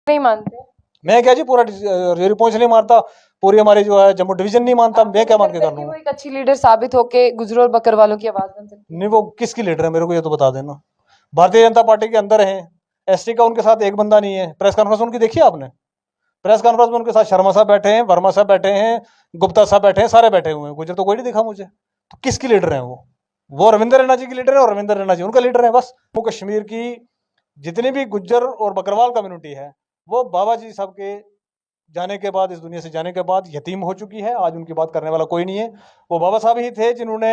नहीं मानते? मैं क्या जी, पूरा रिपोर्ट नहीं मानता, पूरी हमारी जो है जम्मू डिवीजन नहीं मानता, मैं क्या मान के कर वो लूंगा? एक अच्छी लीडर साबित होके गुजरों और बकरवालों की आवाज बन सकती है? नहीं, वो किसकी लीडर है मेरे को ये तो बता देना। भारतीय जनता पार्टी के अंदर है, एसटी का उनके साथ एक बंदा नहीं है। प्रेस कॉन्फ्रेंस उनकी देखी आपने? प्रेस कॉन्फ्रेंस में उनके साथ शर्मा साहब बैठे हैं, वर्मा साहब बैठे हैं, गुप्ता साहब बैठे हैं, सारे बैठे हुए हैं। गुजर तो कोई नहीं दिखा मुझे। तो किसकी लीडर है वो रविंद्र रैना जी की लीडर है, और रविंद्र रैना जी उनका लीडर है बस। वो कश्मीर की जितनी भी गुज्जर और बकरवाल कम्युनिटी है, वो बाबा जी साहब के जाने के बाद, इस दुनिया से जाने के बाद यतीम हो चुकी है। आज उनकी बात करने वाला कोई नहीं है। वो बाबा साहब ही थे जिन्होंने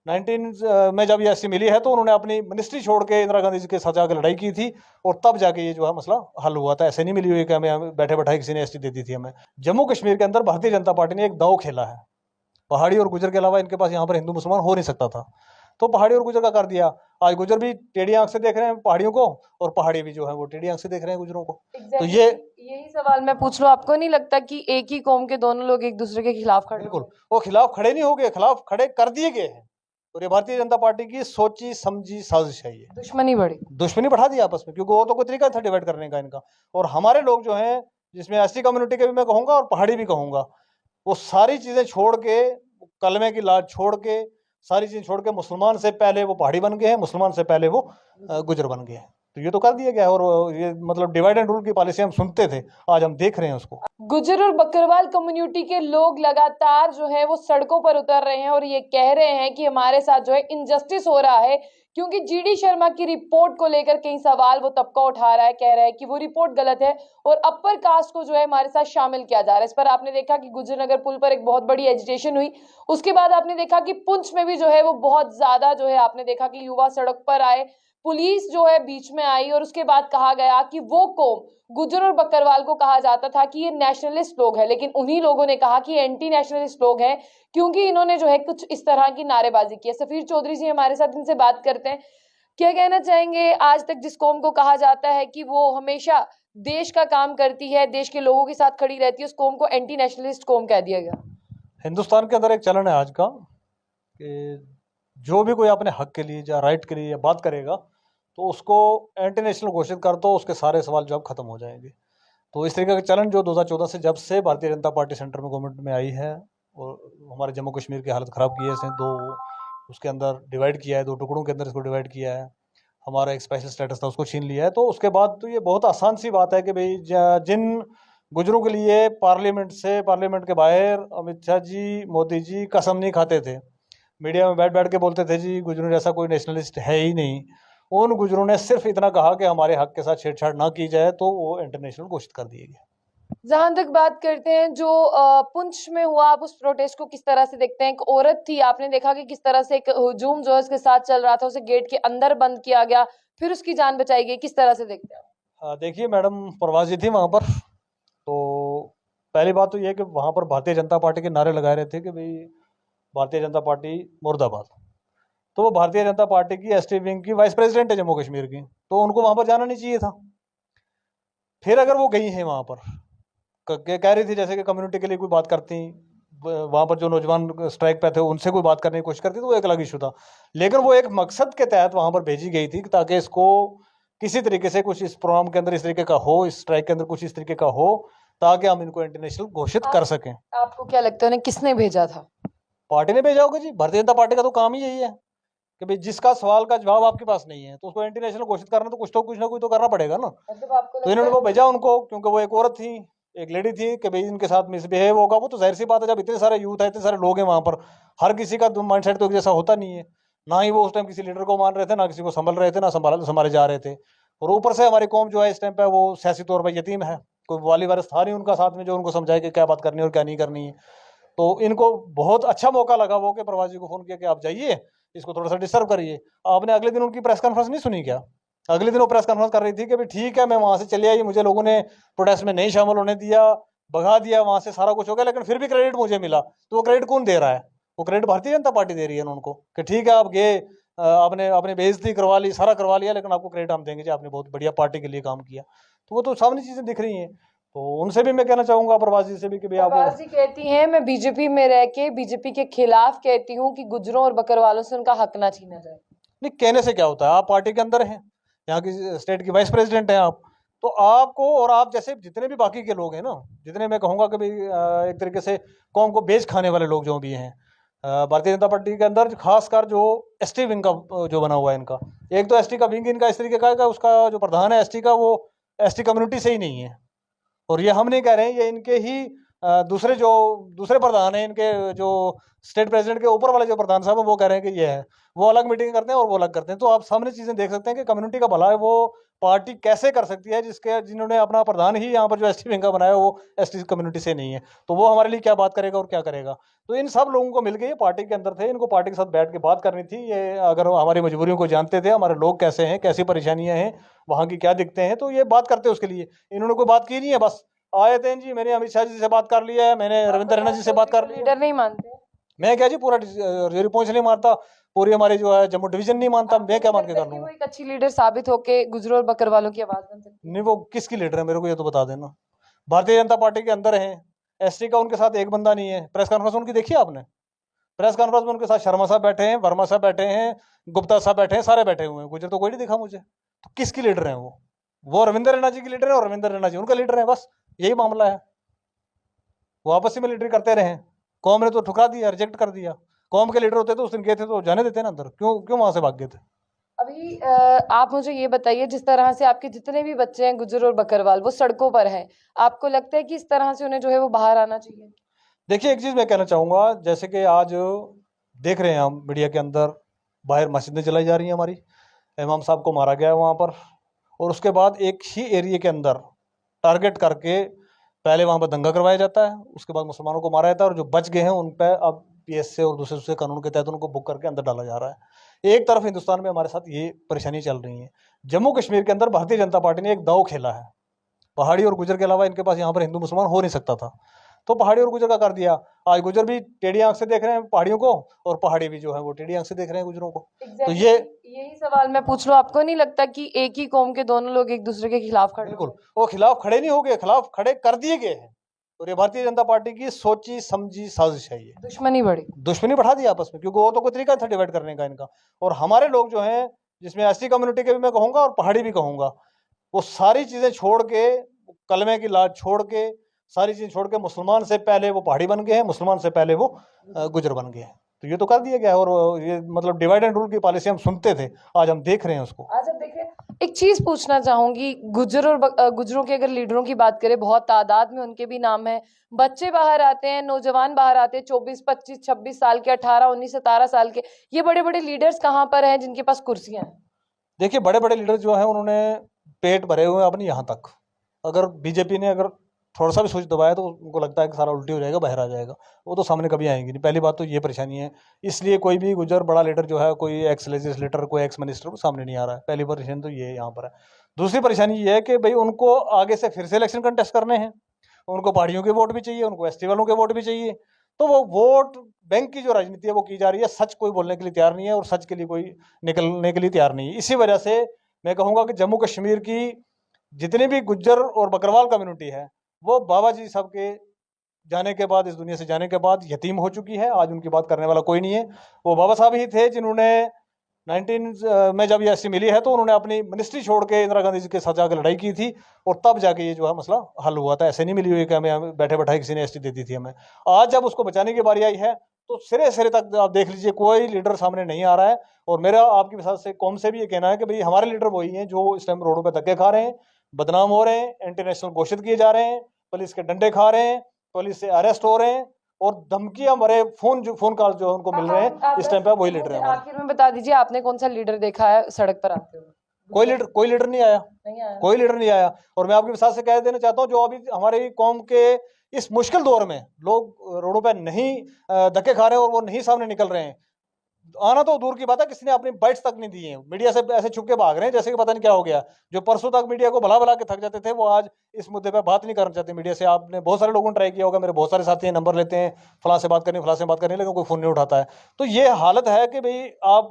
19 में जब ये एसटी मिली है तो उन्होंने अपनी मिनिस्ट्री छोड़ के इंदिरा गांधी जी के साथ जाकर लड़ाई की थी, और तब जाके ये जो है मसला हल हुआ था। ऐसे नहीं मिली हुई कि हमें बैठे बैठाए किसी ने एसटी दे दी थी हमें। जम्मू कश्मीर के अंदर भारतीय जनता पार्टी ने एक दांव खेला है। पहाड़ी और गुजर के अलावा इनके पास यहाँ पर हिंदू मुसलमान हो नहीं सकता था, तो पहाड़ी और गुजर का कर दिया। आज गुजर भी टेढ़ी आंख से देख रहे हैं पहाड़ियों को, और पहाड़ी भी जो है वो टेढ़ी आंख से देख रहे हैं गुजरों को। तो ये यही सवाल मैं पूछ लूं, आपको नहीं लगता कि एक ही कौम के दोनों लोग एक दूसरे के खिलाफ खड़े बिल्कुल, हो गए? वो खिलाफ खड़े नहीं हो गए, खिलाफ खड़े कर दिए गए हैं। और ये भारतीय जनता पार्टी की सोची समझी साजिश है। ये दुश्मनी बढ़ी। दुश्मनी बढ़ा दी आपस में, क्योंकि वो तो कोई तरीका था डिवाइड करने का इनका। और हमारे लोग जो हैं, जिसमें एसटी कम्युनिटी के भी मैं कहूंगा और पहाड़ी भी कहूंगा, वो सारी चीजें छोड़ के, कलमे की लाज छोड़ के, सारी चीजें छोड़ के, मुसलमान से पहले वो पहाड़ी बन गए हैं, मुसलमान से पहले वो गुजर बन गए हैं। तो ये तो कर दिया गया है। और ये मतलब डिवाइड एंड रूल की पॉलिसी हम सुनते थे, आज हम देख रहे हैं उसको। गुज्जर और बकरवाल कम्युनिटी के लोग लगातार जो है वो सड़कों पर उतर रहे हैं और ये कह रहे हैं कि हमारे साथ जो है इनजस्टिस हो रहा है, क्योंकि जीडी शर्मा की रिपोर्ट को लेकर कई सवाल वो तबका उठा रहा है, कह रहा है कि वो रिपोर्ट गलत है और अपर कास्ट को जो है हमारे साथ शामिल किया जा रहा है। इस पर आपने देखा कि गुजरनगर पुल पर एक बहुत बड़ी एजिटेशन हुई। उसके बाद आपने देखा कि पुंछ में भी जो है वो बहुत ज्यादा जो है आपने देखा कि युवा सड़क पर आए, पुलिस जो है बीच में आई और उसके बाद कहा गया कि वो कौम गुज्जर और बकरवाल को कहा जाता था कि ये नेशनलिस्ट लोग हैं, लेकिन उन्हीं लोगों ने कहा कि एंटी नेशनलिस्ट लोग हैं, क्योंकि इन्होंने जो है कुछ इस तरह की नारेबाजी की है। सफीर चौधरी जी हमारे साथ, इनसे बात करते हैं। क्या कहना चाहेंगे, आज तक जिस कौम को कहा जाता है कि वो हमेशा देश का काम करती है, देश के लोगों के साथ खड़ी रहती है, उस कौम को एंटी नेशनलिस्ट कौम कह दिया गया? हिंदुस्तान के अंदर एक चलन है आज का कि जो भी कोई अपने हक के लिए या राइट के लिए या बात करेगा, तो उसको एंटी नेशनल घोषित कर दो, उसके सारे सवाल जवाब खत्म हो जाएंगे। तो इस तरीके का चलन जो 2014 से, जब से भारतीय जनता पार्टी सेंटर में गवर्नमेंट में आई है और हमारे जम्मू कश्मीर की हालत ख़राब की है इसने, दो उसके अंदर डिवाइड किया है, दो टुकड़ों के अंदर इसको डिवाइड किया है, हमारा एक स्पेशल स्टेटस था उसको छीन लिया है। तो उसके बाद तो ये बहुत आसान सी बात है कि भाई जिन गुजरों के लिए पार्लियामेंट से, पार्लियामेंट के बाहर अमित शाह जी, मोदी जी कसम नहीं खाते थे, मीडिया में बैठ बैठ के बोलते थे जी गुजरों जैसा कोई नेशनलिस्ट है ही नहीं, उन गुजरों ने सिर्फ इतना कहा कि हमारे हक के साथ छेड़छाड़ ना की जाए, तो वो इंटरनेशनल घोषित कर दिए गए। जहां तक बात करते हैं जो पुंछ में हुआ, आप उस प्रोटेस्ट को किस तरह से देखते हैं? एक औरत थी, आपने देखा कि किस तरह से एक हुजूम जो है उसके साथ चल रहा था, उसे गेट के अंदर बंद किया गया, फिर उसकी जान बचाई गई, किस तरह से देखते हैं? देखिए मैडम, प्रवासी थी वहाँ पर, तो पहली बात तो ये है कि वहाँ पर भारतीय जनता पार्टी के नारे लगाए रहे थे कि भाई भारतीय जनता पार्टी मुर्दाबाद। तो वो भारतीय जनता पार्टी की एसटी विंग की वाइस प्रेसिडेंट है जम्मू कश्मीर की, तो उनको वहाँ पर जाना नहीं चाहिए था। फिर अगर वो गई हैं वहाँ पर, कह रही थी जैसे कि कम्युनिटी के लिए कोई बात करती, वहाँ पर जो नौजवान स्ट्राइक पे थे उनसे कोई बात करने की कोशिश करती, तो वो एक अलग इशू था। लेकिन वो एक मकसद के तहत वहाँ पर भेजी गई थी ताकि इसको किसी तरीके से कुछ इस प्रोग्राम के अंदर इस तरीके का हो, इस स्ट्राइक के अंदर कुछ इस तरीके का हो, ताकि हम इनको इंटरनेशनल घोषित कर सकें। आपको क्या लगता है उन्हें किसने भेजा था? पार्टी ने भेजा होगा जी। भारतीय जनता पार्टी का तो काम ही यही है कि भाई जिसका सवाल का जवाब आपके पास नहीं है तो उसको इंटरनेशनल घोषित करना, तो कुछ ना कुछ तो करना पड़ेगा ना। मतलब आपको तो इन्होंने वो भेजा उनको, क्योंकि वो एक औरत थी, एक लेडी थी, कि भाई इनके साथ मिसबिहेव होगा। वो तो जाहिर सी बात है, जब इतने सारे यूथ है, इतने सारे लोग हैं वहाँ पर, हर किसी का माइंड सेट तो एक जैसा होता नहीं है। ना ही वो उस टाइम किसी लीडर को मान रहे थे, ना किसी को संभल रहे थे, ना संभाले जा रहे थे। और ऊपर से हमारी कौम जो है इस टाइम पे वो सियासी तौर पर यतीम है, कोई वाली वारिस था नहीं उनका साथ में जो उनको समझाए कि क्या बात करनी है और क्या नहीं करनी है। तो इनको बहुत अच्छा मौका लगा वो कि प्रवासी को फोन किया कि आप जाइए, इसको थोड़ा सा डिस्टर्ब करिए। आपने अगले दिन उनकी प्रेस कॉन्फ्रेंस नहीं सुनी क्या? अगले दिन वो प्रेस कॉन्फ्रेंस कर रही थी कि भाई ठीक है, मैं वहां से चली आई, मुझे लोगों ने प्रोटेस्ट में नहीं शामिल होने दिया, भगा दिया वहां से, सारा कुछ हो गया, लेकिन फिर भी क्रेडिट मुझे मिला। तो वो क्रेडिट कौन दे रहा है? वो क्रेडिट भारतीय जनता पार्टी दे रही है उनको कि ठीक है आप गए, आपने अपनी बेइज्जती करवा ली, सारा करवा लिया, लेकिन आपको क्रेडिट हम देंगे जी, आपने बहुत बढ़िया पार्टी के लिए काम किया। तो वो तो सामने चीजें दिख रही हैं। तो उनसे भी मैं कहना चाहूंगा, प्रवासी से भी, कि भाई आप प्रवासी कहती हैं मैं बीजेपी में रह के बीजेपी के खिलाफ कहती हूँ कि गुजरों और बकरवालों से उनका हक ना छीना जाए। नहीं, कहने से क्या होता है, आप पार्टी के अंदर हैं, यहाँ की स्टेट की वाइस प्रेसिडेंट हैं आप, तो आपको और आप जैसे जितने भी बाकी के लोग हैं ना, जितने मैं कहूँगा कि भाई एक तरीके से कौम को बेच खाने वाले लोग जो भी हैं भारतीय जनता पार्टी के अंदर, खासकर जो एसटी विंग का जो बना हुआ है इनका, एक तो एसटी का विंग इनका इस तरीके का है कि उसका जो प्रधान है एसटी का, वो एसटी कम्युनिटी से ही नहीं है। और ये हम नहीं कह रहे हैं, ये इनके ही दूसरे प्रधान हैं, इनके जो स्टेट प्रेसिडेंट के ऊपर वाले जो प्रधान साहब हैं वो कह रहे हैं कि ये है, वो अलग मीटिंग करते हैं और वो अलग करते हैं। तो आप सामने चीज़ें देख सकते हैं कि कम्युनिटी का भला है वो पार्टी कैसे कर सकती है, जिन्होंने अपना प्रधान ही यहाँ पर जो एसटी विंग का बनाया वो एसटी कम्युनिटी से नहीं है। तो वो हमारे लिए क्या बात करेगा और क्या करेगा। तो इन सब लोगों को मिलकर ये पार्टी के अंदर थे, इनको पार्टी के साथ बैठ के बात करनी थी। ये अगर हमारी मजबूरियों को जानते थे, हमारे लोग कैसे हैं, कैसी परेशानियां हैं, वहाँ की क्या दिखते हैं, तो ये बात करते उसके लिए। इन्होंने कोई बात की नहीं है, बस आए थे जी, मैंने अमित शाह जी से बात कर लिया है, मैंने रविंद्र रैना जी से बात कर ली है। लीडर नहीं मानते? मैं क्या जी, पूरा रिजर्व पहुंच नहीं मानता, पूरी हमारी जो है जम्मू डिवीजन नहीं मानता, मैं क्या मान के कर लूंगा। वो एक अच्छी लीडर साबित होके गुजरों और बकरवालों की आवाज बन सकती है। नहीं, वो किसकी लीडर है मेरे को ये तो बता देना। भारतीय जनता पार्टी के अंदर हैं, एसटी का उनके साथ एक बंदा नहीं है। प्रेस कॉन्फ्रेंस उनकी देखी आपने? प्रेस कॉन्फ्रेंस में उनके साथ शर्मा साहब बैठे हैं, वर्मा साहब बैठे हैं, गुप्ता साहब बैठे हैं, सारे बैठे हुए हैं। गुजर तो कोई नहीं दिखा मुझे। तो किसकी लीडर है वो रविंद्र रैना जी की लीडर है, और रविंद्र रैना जी उनका लीडर है, बस यही मामला है। वो आपस में लीडर करते रहे, कौम ने तो ठुकरा दिया, रिजेक्ट कर दिया। कौम के लीडर होते तो उस दिन गए थे तो जाने देते ना अंदर, क्यों वहां से भाग गए थे। अभी आप मुझे ये बताइए, जिस तरह से आपके जितने भी बच्चे हैं गुज्जर और बकरवाल वो सड़कों पर हैं, आपको लगता है कि इस तरह से उन्हें जो है वो बाहर आना चाहिए? देखिए, एक चीज़ मैं कहना चाहूँगा, जैसे कि आज देख रहे हैं हम मीडिया के अंदर, बाहर मस्जिदें जलाई जा रही हैं हमारी, इमाम साहब को मारा गया है वहाँ पर, और उसके बाद एक ही एरिया के अंदर टारगेट करके पहले वहाँ पर दंगा करवाया जाता है, उसके बाद मुसलमानों को मारा जाता है, और जो बच गए हैं उन पर अब पीएस से और दूसरे कानून के तहत उनको बुक करके अंदर डाला जा रहा है। एक तरफ हिंदुस्तान में हमारे साथ ये परेशानी चल रही है। जम्मू कश्मीर के अंदर भारतीय जनता पार्टी ने एक दांव खेला है, पहाड़ी और गुजर के अलावा इनके पास यहाँ पर हिंदू मुसलमान हो नहीं सकता था, तो पहाड़ी और गुजर का कर दिया। आज गुजर भी टेढ़ी आंख से देख रहे हैं पहाड़ियों को, और पहाड़ी भी जो है वो टेढ़ी आंख से देख रहे हैं गुजरों को। तो यही सवाल मैं पूछ लूं, आपको नहीं लगता कि एक ही कौम के दोनों लोग एक दूसरे के खिलाफ खड़े? बिल्कुल, वो खिलाफ खड़े नहीं हो गए, खिलाफ खड़े कर दिए गए हैं। और ये भारतीय जनता पार्टी की सोची समझी साजिश है, ये दुश्मनी बढ़ा दी आपस में, क्योंकि वो तो कोई तरीका था डिवाइड करने का इनका। और हमारे लोग जो हैं, जिसमें एसटी कम्युनिटी के भी मैं कहूँगा और पहाड़ी भी कहूँगा, वो सारी चीज़ें छोड़ के, कलमे की लाज छोड़ के, सारी चीज़ छोड़ के मुसलमान से पहले वो पहाड़ी बन गए हैं, मुसलमान से पहले वो गुजर बन गए हैं। तो ये तो कर दिया गया है, और ये मतलब डिवाइड एंड रूल की पॉलिसी हम सुनते थे, आज हम देख रहे हैं उसको। आज आप देख रहे हैं। एक चीज पूछना चाहूंगी, गुजरों के अगर लीडरों की बात करें, बहुत तादाद में उनके भी नाम है। बच्चे बाहर आते हैं, नौजवान बाहर आते हैं, 24, 25, 26 साल के, 18, 19, 17 साल के। ये बड़े बड़े लीडर्स कहाँ पर हैं जिनके पास कुर्सियां हैं? देखिए, बड़े बड़े लीडर जो हैं उन्होंने पेट भरे हुए हैं अपने यहाँ तक। अगर बीजेपी ने अगर थोड़ा सा भी सोच दबाया तो उनको लगता है कि सारा उल्टी हो जाएगा, बाहर आ जाएगा। वो तो सामने कभी आएंगी नहीं, पहली बात तो ये परेशानी है। इसलिए कोई भी गुजर बड़ा लीडर जो है, कोई एक्स लेजिस्लेटर, कोई एक्स मिनिस्टर, वो सामने नहीं आ रहा है। पहली परेशानी तो ये यहाँ पर है। दूसरी परेशानी ये है कि भाई उनको आगे से फिर से इलेक्शन कंटेस्ट करने हैं, उनको पहाड़ियों के वोट भी चाहिए, उनको एसटी वालों के वोट भी चाहिए। तो वो वोट बैंक की जो राजनीति है वो की जा रही है, सच कोई बोलने के लिए तैयार नहीं है, और सच के लिए कोई निकलने के लिए तैयार नहीं है। इसी वजह से मैं कहूँगा कि जम्मू कश्मीर की जितनी भी गुज्जर और बकरवाल कम्युनिटी है, वो बाबा जी साहब के जाने के बाद, इस दुनिया से जाने के बाद यतीम हो चुकी है। आज उनकी बात करने वाला कोई नहीं है। वो बाबा साहब ही थे जिन्होंने 19 में जब ये एसटी मिली है तो उन्होंने अपनी मिनिस्ट्री छोड़ के इंदिरा गांधी जी के साथ जाकर लड़ाई की थी, और तब जाके ये जो है मसला हल हुआ था। ऐसे नहीं मिली हुई कि हमें बैठे बैठाए किसी ने एसटी दे दी थी हमें। आज जब उसको बचाने की बारी आई है तो सिरे सिरे तक आप देख लीजिए, कोई लीडर सामने नहीं आ रहा है। और मेरा आपकी विसात से कौम से भी ये कहना है कि भाई हमारे लीडर वही हैं जो इस टाइम रोडों पर धक्के खा रहे हैं, बदनाम हो रहे हैं, इंटरनेशनल घोषित किए जा रहे हैं, पुलिस के डंडे खा रहे हैं, पुलिस से अरेस्ट हो रहे हैं, और धमकियां भरे फोन कॉल जो उनको मिल रहे हैं, इस टाइम पे वही लीडर है। आखिर में बता दीजिए, आपने कौन सा लीडर देखा है सड़क पर आते हुए? कोई लीडर नहीं आया, कोई लीडर नहीं आया। और मैं आपके विश्वास से कह देना चाहता हूँ, जो अभी हमारी कौम के इस मुश्किल दौर में लोग रोडों पे नहीं धक्के खा रहे हैं और वो नहीं सामने निकल रहे हैं, आना तो दूर की बात है, किसी ने अपनी बाइट्स तक नहीं दी है। मीडिया से ऐसे छुप के भाग रहे हैं जैसे कि पता नहीं क्या हो गया। जो परसों तक मीडिया को भला भला के थक जाते थे, वो आज इस मुद्दे पे बात नहीं करना चाहते मीडिया से। आपने बहुत सारे लोगों ने ट्राई किया होगा, मेरे बहुत सारे साथी नंबर लेते हैं, फलां से बात करनी, फलां से बात करनी, लेकिन कोई फ़ोन नहीं उठाता है। तो ये हालत है कि भाई आप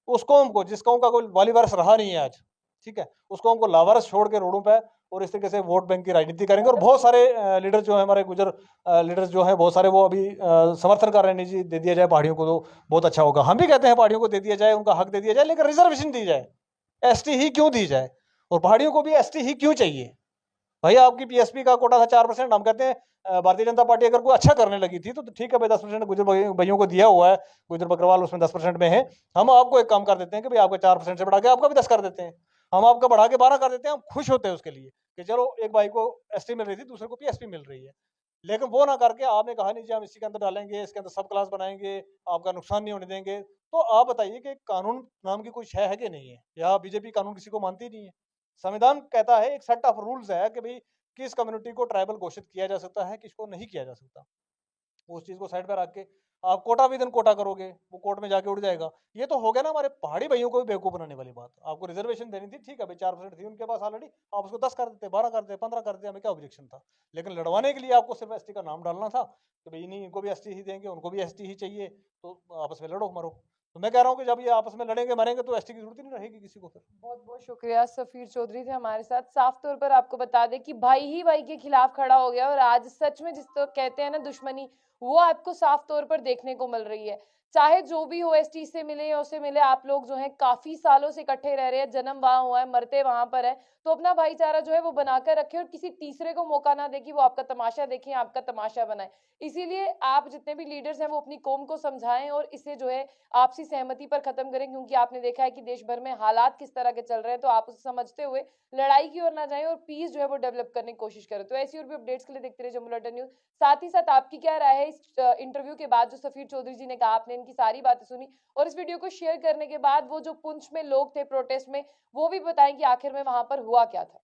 उस कौम को, जिस कौम का कोई वाली वारिस रहा नहीं है आज, ठीक है, उस कौम को लावारिस छोड़ के रोडों पर और इस तरीके से वोट बैंक की राजनीति करेंगे। और बहुत सारे लीडर जो है हमारे गुजर लीडर्स जो हैं, बहुत सारे वो अभी समर्थन कर रहे हैं, नहीं जी दे दिया जाए पहाड़ियों को तो बहुत अच्छा होगा। हम भी कहते हैं पहाड़ियों को दे दिया जाए, उनका हक दे दिया जाए, लेकिन रिजर्वेशन दी जाए। एसटी ही क्यों दी जाए? और पहाड़ियों को भी एसटी ही क्यों चाहिए? भाई आपकी पीएसपी का कोटा था 4%, हम कहते हैं भारतीय जनता पार्टी अगर कोई अच्छा करने लगी थी तो ठीक है भाई 10% गुजर भाइयों को दिया हुआ है, गुजर बकरवाल उसमें 10% में है, हम आपको एक काम कर देते हैं कि भाई आपका 4% से बढ़ा के आपका भी 10 कर देते हैं, हम आपका बढ़ा के 12 कर देते हैं, हम खुश होते हैं उसके लिए कि चलो एक भाई को एसटी मिल रही थी, दूसरे को पीएसपी मिल रही है। लेकिन वो ना करके आपने कहा नहीं जी हम इसी के अंदर डालेंगे, इसके अंदर सब क्लास बनाएंगे, आपका नुकसान नहीं होने देंगे। तो आप बताइए कि कानून नाम की कोई शय है कि नहीं है? या बीजेपी कानून किसी को मानती नहीं है? संविधान कहता है, एक सेट ऑफ रूल्स है कि भाई किस कम्युनिटी को ट्राइबल घोषित किया जा सकता है, किसको नहीं किया जा सकता। उस चीज को साइड पे रख के आप कोटा विदन कोटा करोगे, वो कोर्ट में जाके उड़ जाएगा। ये तो हो गया ना हमारे पहाड़ी भाइयों को भी बेवकूफ बनाने वाली बात। आपको रिजर्वेशन देनी थी, ठीक है भाई 4% थी उनके पास ऑलरेडी, आप उसको 10 कर देते, 12 कर देते, 15 कर देते, हमें क्या ऑब्जेक्शन था। लेकिन लड़वाने के लिए आपको सिर्फ एसटी का नाम डालना था कि भाई नहीं इनको भी एसटी ही देंगे, उनको भी एसटी ही चाहिए, तो आपस में लड़ो मरो। तो मैं कह रहा हूँ कि जब ये आपस में लड़ेंगे मरेंगे तो एसटी की जरूरत ही नहीं रहेगी किसी को फिर। बहुत बहुत शुक्रिया। सफीर चौधरी थे हमारे साथ। साफ तौर पर आपको बता दें कि भाई ही भाई के खिलाफ खड़ा हो गया और आज सच में जिस तो कहते हैं ना दुश्मनी, वो आपको साफ तौर पर देखने को मिल रही है। चाहे जो भी हो, एसटी से मिले या उससे मिले, आप लोग जो है काफी सालों से इकट्ठे रह रहे हैं, जन्म वहां हुआ है, मरते वहां पर है, तो अपना भाईचारा जो है वो बनाकर रखे और किसी तीसरे को मौका ना दे कि वो आपका तमाशा देखे, आपका तमाशा बनाए। इसीलिए आप जितने भी लीडर्स हैं वो अपनी कौम को समझाएं और इसे जो है आपसी सहमति पर खत्म करें, क्योंकि आपने देखा है कि देश भर में हालात किस तरह के चल रहे हैं। तो आप उसे समझते हुए लड़ाई की ओर ना जाएं और पीस जो है वो डेवलप करने की कोशिश करें। तो ऐसी और भी अपडेट्स के लिए देखते रहिए जम्मू लटन न्यूज। साथ ही साथ आपकी क्या राय है इस इंटरव्यू के बाद जो सफीर चौधरी जी ने कहा, आपने इनकी सारी बातें सुनी और इस वीडियो को शेयर करने के बाद वो जो पुंछ में लोग थे प्रोटेस्ट में, वो भी बताएं कि आखिर में वहां पर हुआ क्या था।